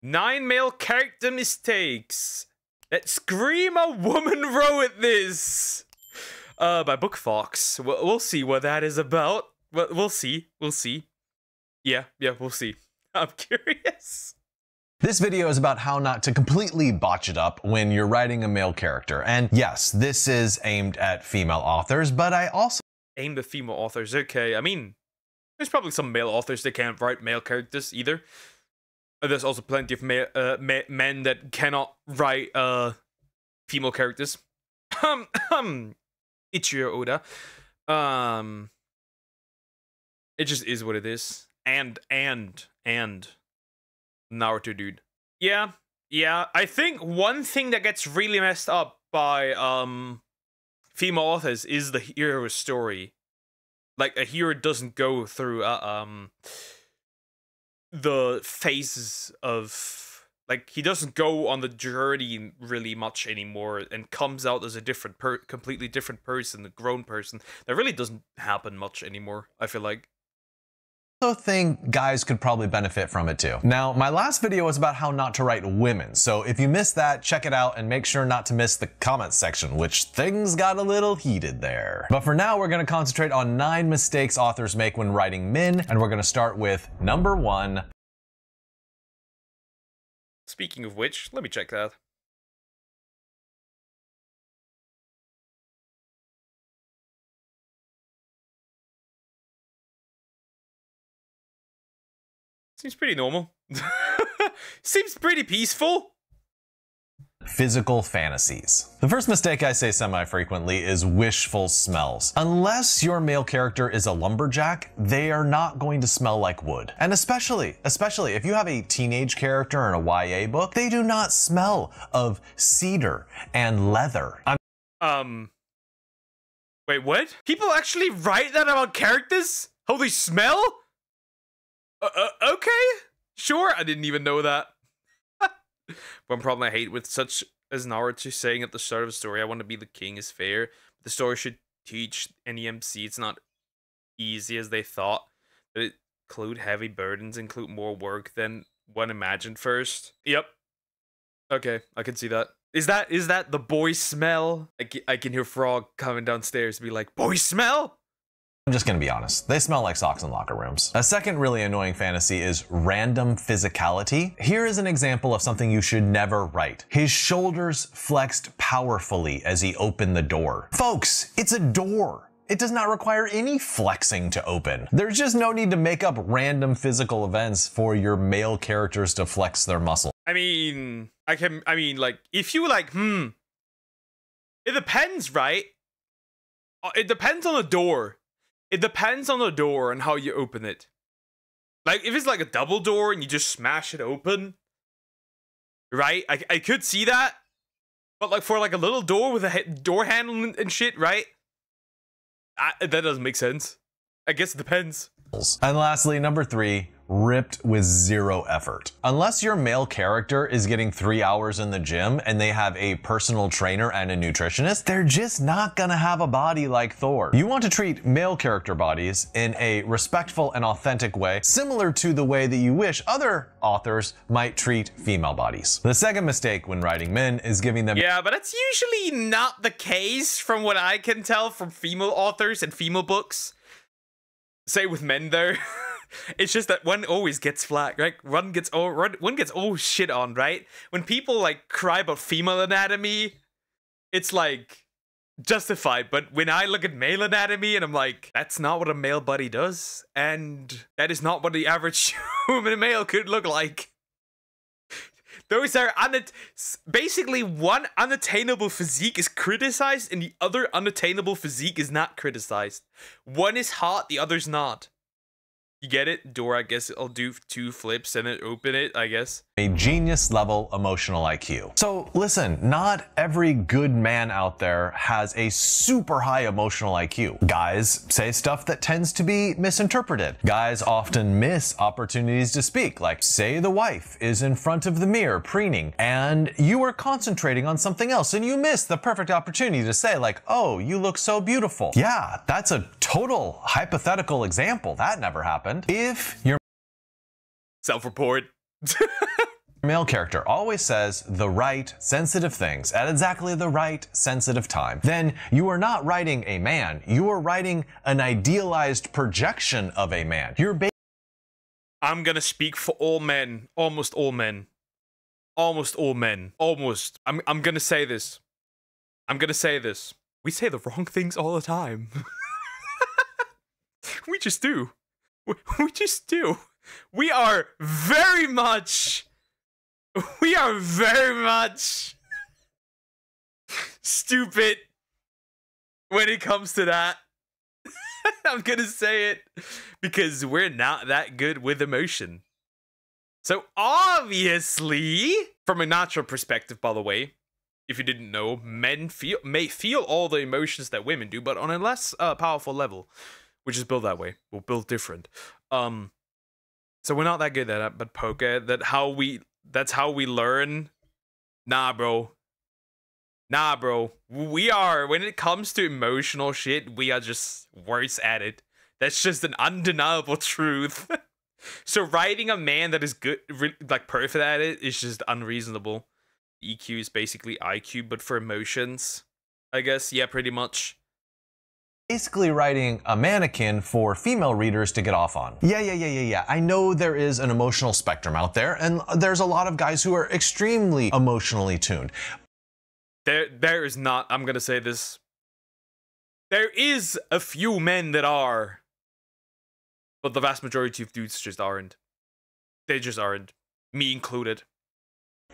9 male character mistakes that scream a woman wrote this. By Bookfox. We'll see what that is about. We'll see. We'll see. Yeah, we'll see. I'm curious. This video is about how not to completely botch it up when you're writing a male character. And yes, this is aimed at female authors, but I also aimed at female authors. Okay, I mean, there's probably some male authors that can't write male characters either. There's also plenty of men that cannot write female characters. Ichiro Oda. It just is what it is. And Naruto dude. Yeah. I think one thing that gets really messed up by female authors is the hero story. Like, a hero doesn't go through the phases of, like, he doesn't go on the journey really much anymore and comes out as a completely different person, a grown person. That really doesn't happen much anymore, I feel like. think guys could probably benefit from it too. Now, my last video was about how not to write women, so if you missed that, check it out and make sure not to miss the comments section, which things got a little heated there. But for now, we're gonna concentrate on 9 mistakes authors make when writing men, and we're gonna start with number 1. Speaking of which, let me check that. Seems pretty normal. Seems pretty peaceful. Physical fantasies. The first mistake I say semi-frequently is wishful smells. Unless your male character is a lumberjack, they are not going to smell like wood. And especially if you have a teenage character in a YA book, they do not smell of cedar and leather. Wait, what? People actually write that about characters? How they smell? Okay, sure, I didn't even know that. One problem I hate with such as Naruto saying at the start of a story, I want to be the king is fair. The story should teach any MC it's not easy as they thought. That it include heavy burdens, include more work than one imagined first. Yep. Okay, I can see that. Is that the boy smell? I can hear Frog coming downstairs and be like, boy smell? I'm just gonna be honest, they smell like socks in locker rooms. A second really annoying fantasy is random physicality. Here is an example of something you should never write. His shoulders flexed powerfully as he opened the door. Folks, it's a door. It does not require any flexing to open. There's just no need to make up random physical events for your male characters to flex their muscle. I mean, like, if you like, it depends, right? It depends on the door. It depends on the door and how you open it. Like, if it's like a double door and you just smash it open, right? I could see that. But like for like a little door with a door handle and shit, right? That doesn't make sense. I guess it depends. And lastly, number 3, ripped with zero effort. Unless your male character is getting 3 hours in the gym and they have a personal trainer and a nutritionist, they're just not gonna have a body like Thor. You want to treat male character bodies in a respectful and authentic way, similar to the way that you wish other authors might treat female bodies. The second mistake when writing men is giving them— yeah, but that's usually not the case from what I can tell from female authors and female books. Say with men though. It's just that one always gets flack, right? One gets all shit on, right? When people like cry about female anatomy, it's like justified. But when I look at male anatomy and I'm like, that's not what a male body does, and that is not what the average human male could look like. Those are basically one unattainable physique is criticized and the other unattainable physique is not criticized. One is hot, the other's not. You get it? Door, I guess I'll do 2 flips and then open it, I guess. A genius level emotional IQ. So listen, not every good man out there has a super high emotional IQ. Guys say stuff that tends to be misinterpreted. Guys often miss opportunities to speak, like say the wife is in front of the mirror preening and you are concentrating on something else and you miss the perfect opportunity to say like, oh, you look so beautiful. Yeah, that's a total hypothetical example. That never happened. If you're self-report. Male character always says the right, sensitive things at exactly the right, sensitive time, then you are not writing a man, you are writing an idealized projection of a man. I'm gonna speak for all men, almost all men. Almost all men. Almost. I'm gonna say this. I'm gonna say this. We say the wrong things all the time. We just do. We just do. We are very much stupid when it comes to that. I'm gonna say it because we're not that good with emotion. So obviously, from a natural perspective, by the way, if you didn't know, men may feel all the emotions that women do, but on a less powerful level, which is built that way. We're built different. So we're not that good at it, but poker, that's how we learn. Nah, bro. Nah, bro. We are, when it comes to emotional shit, we are just worse at it. That's just an undeniable truth. So writing a man that is good, like perfect at it, is just unreasonable. EQ is basically IQ, but for emotions, I guess. Yeah, pretty much. Basically writing a mannequin for female readers to get off on. Yeah. I know there is an emotional spectrum out there, and there's a lot of guys who are extremely emotionally tuned. There is not, I'm gonna say this. There is a few men that are, but the vast majority of dudes just aren't. They just aren't. Me included.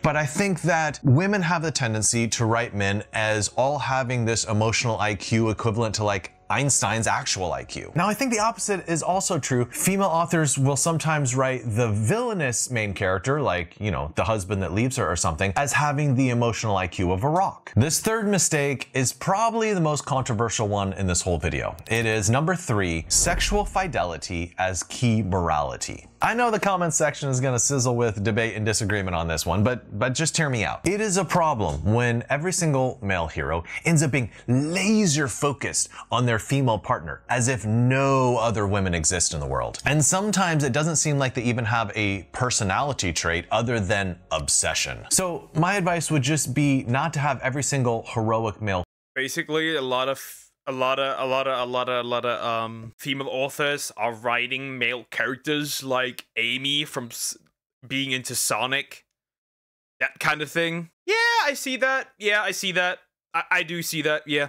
But I think that women have the tendency to write men as all having this emotional IQ equivalent to like Einstein's actual IQ. Now, I think the opposite is also true. Female authors will sometimes write the villainous main character, like, you know, the husband that leaves her or something, as having the emotional IQ of a rock. This third mistake is probably the most controversial one in this whole video. It is number 3, sexual fidelity as key morality. I know the comment section is gonna sizzle with debate and disagreement on this one, but just hear me out. It is a problem when every single male hero ends up being laser focused on their female partner, as if no other women exist in the world. And sometimes it doesn't seem like they even have a personality trait other than obsession. So my advice would just be not to have every single heroic male. Basically, a lot of female authors are writing male characters like Amy from being into Sonic, that kind of thing. Yeah, I see that. Yeah, I see that. I do see that. Yeah,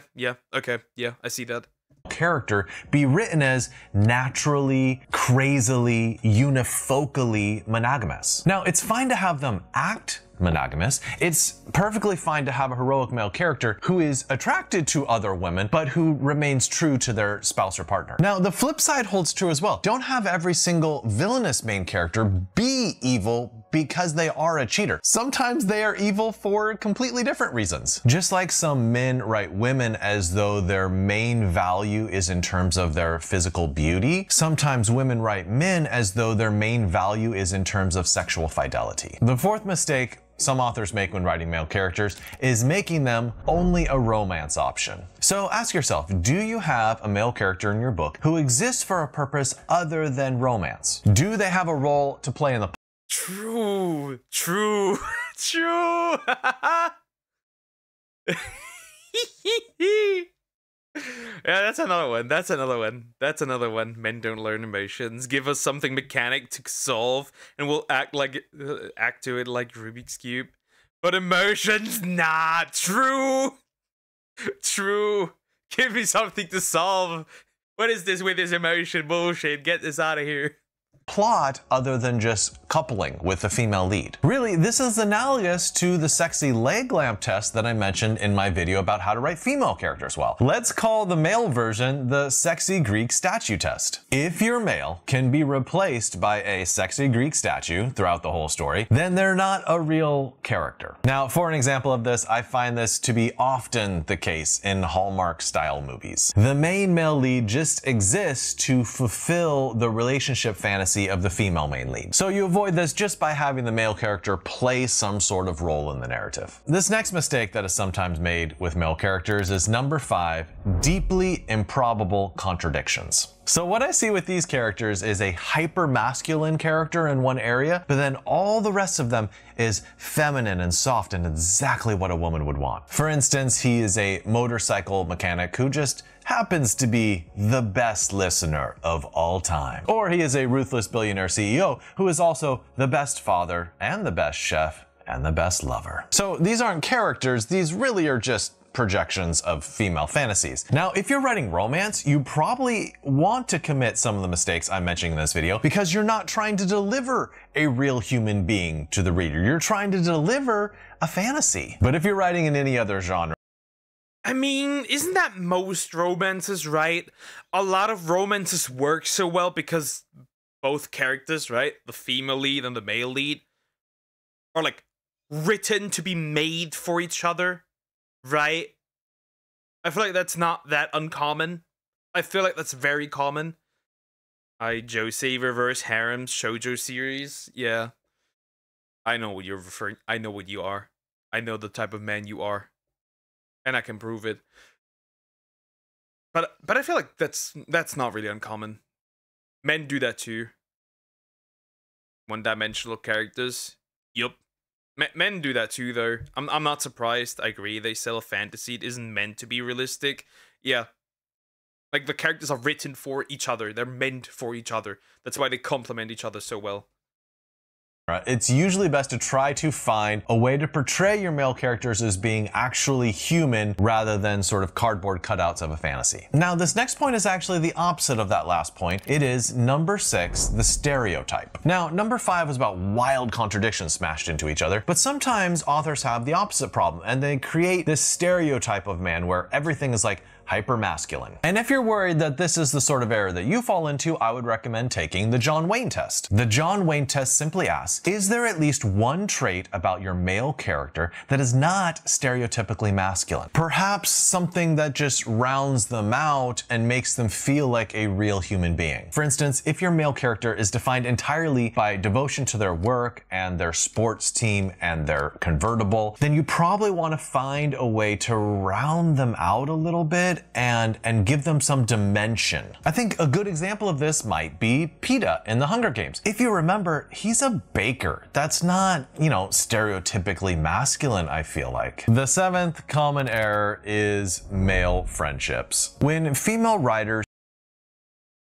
okay, yeah, I see that. Character be written as naturally, crazily, unifocally monogamous. Now, it's fine to have them act monogamous. It's perfectly fine to have a heroic male character who is attracted to other women, but who remains true to their spouse or partner. Now, the flip side holds true as well. Don't have every single villainous main character be evil because they are a cheater. Sometimes they are evil for completely different reasons. Just like some men write women as though their main value is in terms of their physical beauty, sometimes women write men as though their main value is in terms of sexual fidelity. The fourth mistake some authors make when writing male characters is making them only a romance option. So ask yourself, do you have a male character in your book who exists for a purpose other than romance? Do they have a role to play in the True. Yeah, that's another one. Men don't learn emotions. Give us something mechanic to solve, and we'll act to it like Rubik's Cube. But emotions, nah. True. Give me something to solve. What is this with this emotion bullshit? Get this out of here. Plot other than just coupling with the female lead. Really, this is analogous to the sexy leg lamp test that I mentioned in my video about how to write female characters well. Let's call the male version the sexy Greek statue test. If your male can be replaced by a sexy Greek statue throughout the whole story, then they're not a real character. Now, for an example of this, I find this to be often the case in Hallmark style movies. The main male lead just exists to fulfill the relationship fantasy fantasy of the female main lead. So you avoid this just by having the male character play some sort of role in the narrative. This next mistake that is sometimes made with male characters is number 5, deeply improbable contradictions. So what I see with these characters is a hyper-masculine character in one area, but then all the rest of them is feminine and soft and exactly what a woman would want. For instance, he is a motorcycle mechanic who just happens to be the best listener of all time. Or he is a ruthless billionaire CEO who is also the best father and the best chef and the best lover. So these aren't characters, these really are just projections of female fantasies. Now, if you're writing romance, you probably want to commit some of the mistakes I'm mentioning in this video because you're not trying to deliver a real human being to the reader. You're trying to deliver a fantasy. But if you're writing in any other genre, I mean, isn't that most romances, right? A lot of romances work so well because both characters, right? The female lead and the male lead are like written to be made for each other. Right? I feel like that's not that uncommon. I feel like that's very common. Josei reverse harems shoujo series. Yeah. I know what you're referring. I know what you are. I know the type of man you are. And I can prove it. But I feel like that's not really uncommon. Men do that too. One-dimensional characters. Yup. Men do that too, though. I'm not surprised. I agree. They sell a fantasy. It isn't meant to be realistic. Yeah. Like, the characters are written for each other. They're meant for each other. That's why they complement each other so well. it's usually best to try to find a way to portray your male characters as being actually human rather than sort of cardboard cutouts of a fantasy. Now, this next point is actually the opposite of that last point. It is number 6, the stereotype. Now, number 5 is about wild contradictions smashed into each other, but sometimes authors have the opposite problem and they create this stereotype of man where everything is like hyper masculine. And if you're worried that this is the sort of error that you fall into, I would recommend taking the John Wayne test. The John Wayne test simply asks, is there at least one trait about your male character that is not stereotypically masculine? Perhaps something that just rounds them out and makes them feel like a real human being. For instance, if your male character is defined entirely by devotion to their work and their sports team and their convertible, then you probably want to find a way to round them out a little bit and give them some dimension. I think a good example of this might be Peeta in the Hunger Games. If you remember, he's a baker. That's not, stereotypically masculine, I feel like. The 7th common error is male friendships. When female writers...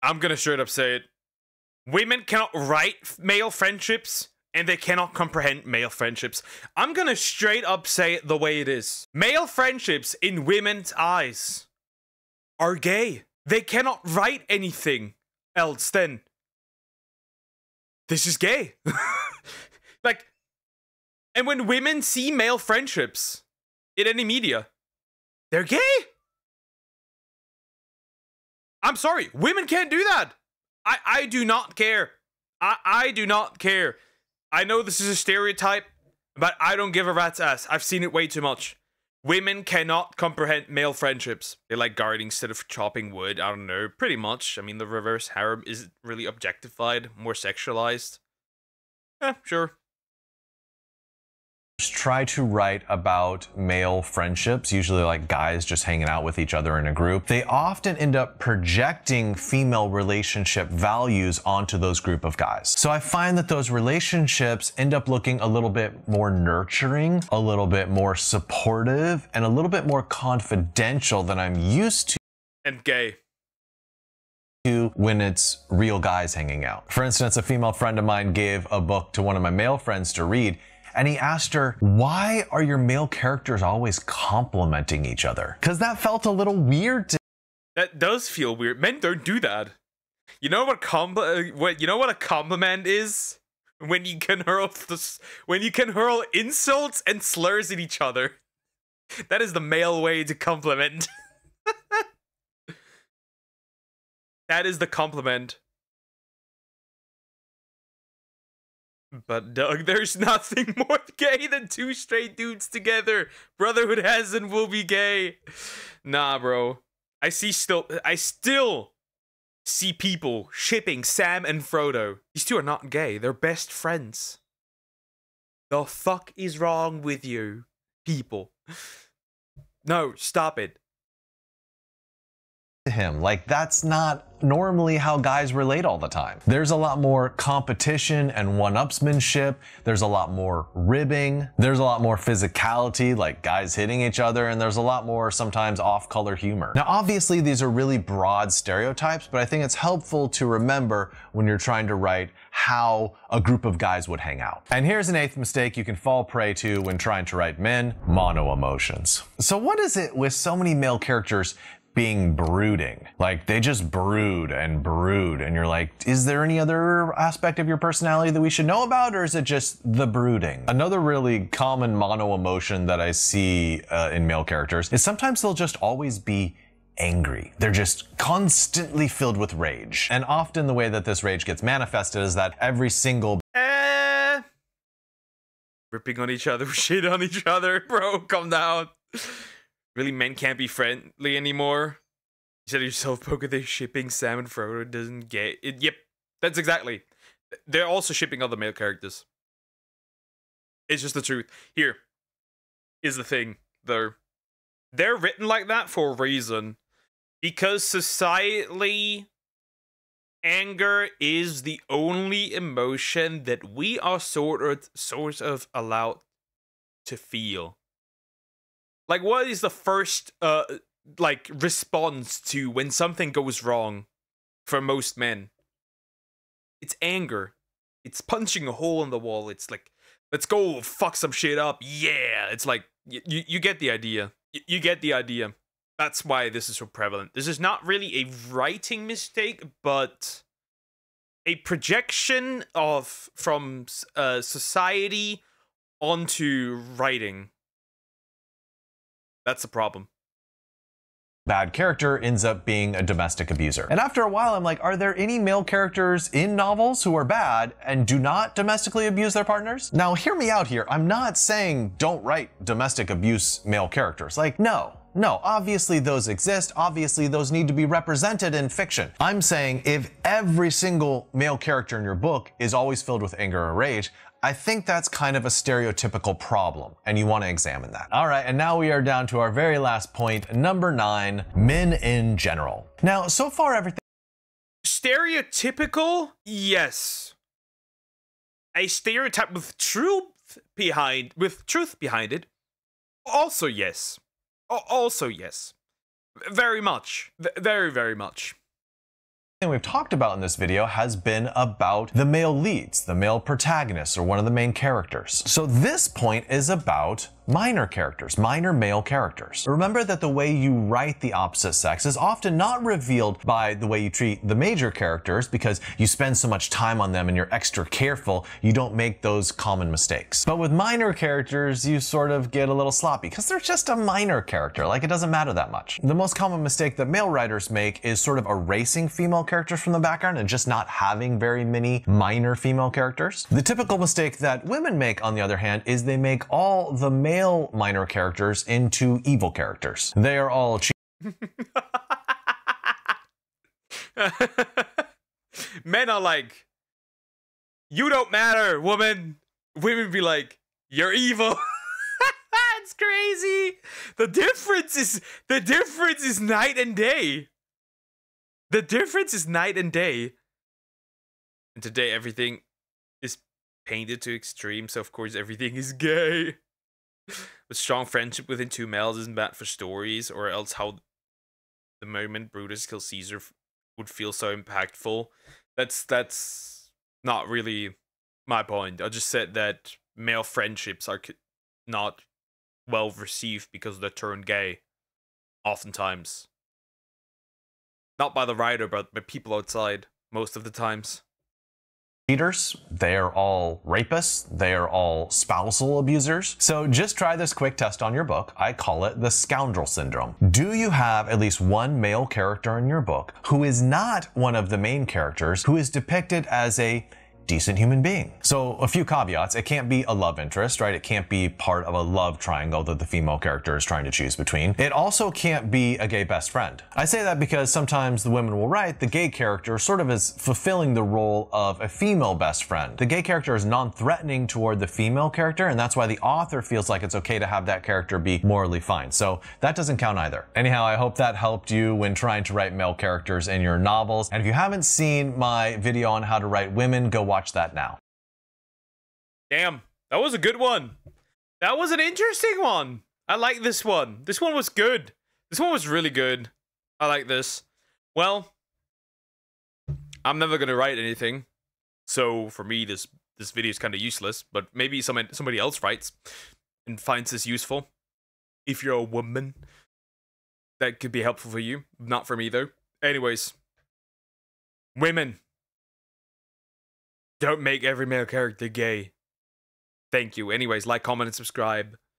I'm gonna straight up say it. Women cannot write male friendships, and they cannot comprehend male friendships. I'm gonna straight up say it the way it is. Male friendships in women's eyes are gay. They cannot write anything else then. This is gay. And when women see male friendships in any media, they're gay. I'm sorry, women can't do that. I do not care. I do not care. I know this is a stereotype, but I don't give a rat's ass. I've seen it way too much. Women cannot comprehend male friendships. They like gardening instead of chopping wood. I don't know. Pretty much. I mean, the reverse harem is really objectified, more sexualized. Sure. Try to write about male friendships, usually like guys just hanging out with each other in a group. They often end up projecting female relationship values onto those group of guys. So I find that those relationships end up looking a little bit more nurturing, a little bit more supportive, and a little bit more confidential than I'm used to. And gay. When it's real guys hanging out. For instance, a female friend of mine gave a book to one of my male friends to read, and he asked her, why are your male characters always complimenting each other? Because that felt a little weird to me. That does feel weird. Men don't do that. You know what a compliment is? When you can hurl insults and slurs at each other. That is the male way to compliment. That is the compliment. But Doug, there's nothing more gay than two straight dudes together. Brotherhood has and will be gay. Nah, bro. I still see people shipping Sam and Frodo. These two are not gay. They're best friends. The fuck is wrong with you, people? No, stop it. Him. Like, that's not normally how guys relate all the time. There's a lot more competition and one-upsmanship. There's a lot more ribbing. There's a lot more physicality, like guys hitting each other, and there's a lot more sometimes off-color humor. Now, obviously, these are really broad stereotypes, but I think it's helpful to remember when you're trying to write how a group of guys would hang out. And here's an 8th mistake you can fall prey to when trying to write men: mono emotions. So what is it with so many male characters being brooding? Like, they just brood, and you're like, is there any other aspect of your personality that we should know about, or is it just the brooding? Another really common mono emotion that I see in male characters is sometimes they'll just always be angry. They're just constantly filled with rage. And often the way that this rage gets manifested is that every single ripping on each other, shit on each other, bro, calm down. Really, men can't be friendly anymore? You said yourself, Poker, they're shipping Sam and Frodo doesn't get it. Yep, that's exactly. They're also shipping other male characters. It's just the truth. Here is the thing, though. They're written like that for a reason. Because societally, anger is the only emotion that we are sort of allowed to feel. Like, what is the first, like, response to when something goes wrong for most men? It's anger. It's punching a hole in the wall. It's like, let's go fuck some shit up. Yeah. It's like, you get the idea. You get the idea. That's why this is so prevalent. This is not really a writing mistake, but a projection from society onto writing. That's the problem. Bad character ends up being a domestic abuser. And after a while, I'm like, are there any male characters in novels who are bad and do not domestically abuse their partners? Now, hear me out here. I'm not saying don't write domestic abuse male characters. Like, no, obviously those exist. Obviously those need to be represented in fiction. I'm saying if every single male character in your book is always filled with anger or rage, I think that's kind of a stereotypical problem, and you want to examine that. All right, and now we are down to our very last point, number 9, men in general. Now, so far everything... Stereotypical? Yes. A stereotype with truth behind it? Also yes. Also yes. Very much. Very, very much. We've talked about in this video has been about the male leads, the male protagonists, or one of the main characters. So this point is about minor characters, minor male characters. Remember that the way you write the opposite sex is often not revealed by the way you treat the major characters, because you spend so much time on them and you're extra careful, you don't make those common mistakes. But with minor characters, you sort of get a little sloppy because they're just a minor character, like it doesn't matter that much. The most common mistake that male writers make is sort of erasing female characters from the background and just not having very many minor female characters. The typical mistake that women make, on the other hand, is they make all the male minor characters into evil characters. They are all men are like, you don't matter, woman. Women be like, you're evil. It's crazy. The difference is night and day. The difference is night and day. And today everything is painted to extreme, so of course everything is gay. But strong friendship within two males isn't bad for stories, or else how the moment Brutus kills Caesar would feel so impactful. That's not really my point. I just said that male friendships are not well received because they're turned gay, oftentimes. Not by the writer, but by people outside, most of the times. Cheaters, they are all rapists, they are all spousal abusers. So just try this quick test on your book. I call it the scoundrel syndrome. Do you have at least one male character in your book who is not one of the main characters, who is depicted as a decent human being. So a few caveats. It can't be a love interest, right? It can't be part of a love triangle that the female character is trying to choose between. It also can't be a gay best friend. I say that because sometimes the women will write the gay character sort of as fulfilling the role of a female best friend. The gay character is non-threatening toward the female character, and that's why the author feels like it's okay to have that character be morally fine. So that doesn't count either. Anyhow, I hope that helped you when trying to write male characters in your novels. And if you haven't seen my video on how to write women, go watch that now. Damn, that was a good one. That was an interesting one. I like this one. This one was good. This one was really good. I like this. Well, I'm never gonna write anything, so for me this video is kind of useless. But maybe somebody else writes and finds this useful. If you're a woman, that could be helpful for you. Not for me though. Anyways, women, don't make every male character gay. Thank you. Anyways, like, comment, and subscribe.